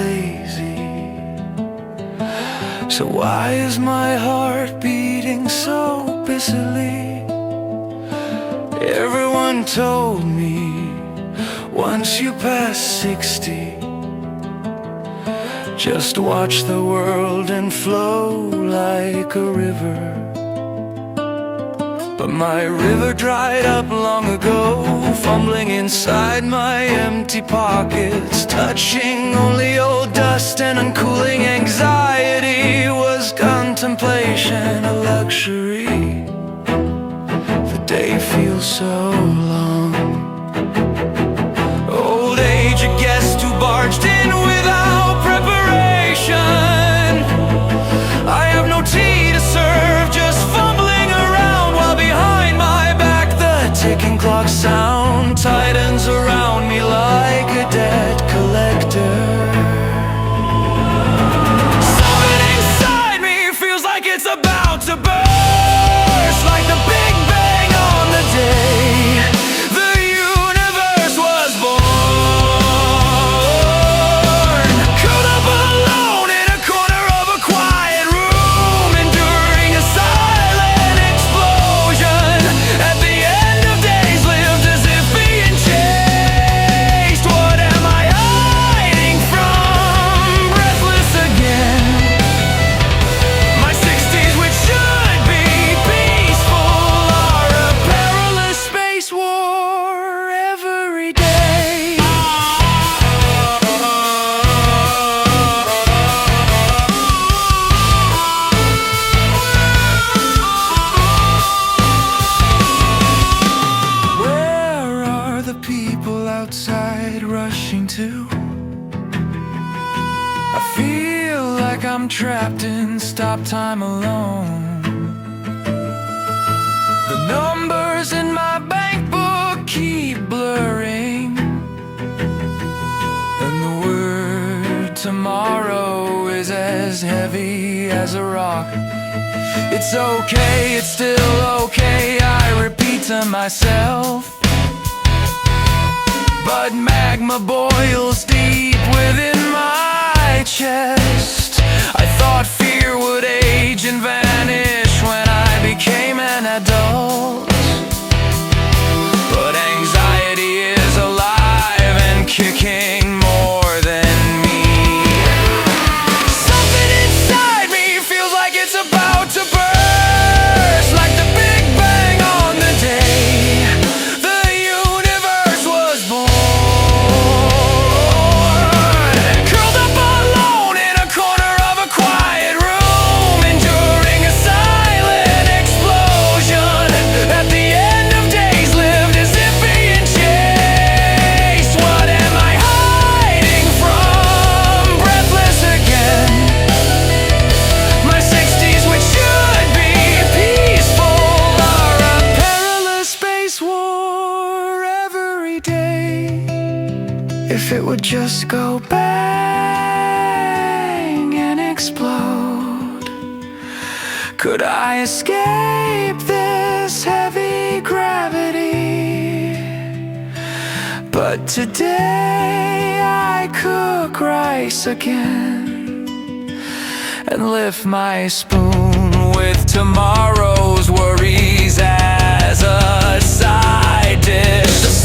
lazy. So why is my heart beating so busily? Everyone told me once you pass 60, just watch the world and flow like a river. But my river dried up long ago, fumbling inside my empty pockets, touching only old dust and uncooling anxiety. Was contemplation a luxury? The day feels so long. Old age, a guest who barged in without preparation. I have no tea to serve, just fumbling around, while behind my back the ticking clock sound tightens around me like a debt collector. Something inside me feels like it's about to burst, like the Big Bang on the day the universe was born. Curled up alone in a corner of a quiet room, enduring a silent explosion. At the end of days lived as if being chased. What am I hiding from? Breathless again. My 60s, which should be peaceful, are a perilous space war every day. Where are the people outside rushing to? I feel like I'm trapped in stop time alone. The numbers in my bank book keep blurring, and the word tomorrow is as heavy as a rock. It's okay, it's still okay, I repeat to myself. But magma boils deep within my chest. I thought fear would age and vanish when I became an adult, but anxiety is alive and kicking more than me. Something inside me feels like it's about to burst, like the Big Bang on the day the universe was born. Curled up alone in a corner of a quiet room, enduring a silent explosion. At the end of days lived as if being chased. What am I hiding from? Breathless again. My 60s, which should be peaceful, are a perilous space war every day. If it would just go bang and explode, could I escape this heavy gravity? But today I cook rice again and lift my spoon with tomorrow's worries as a side dish.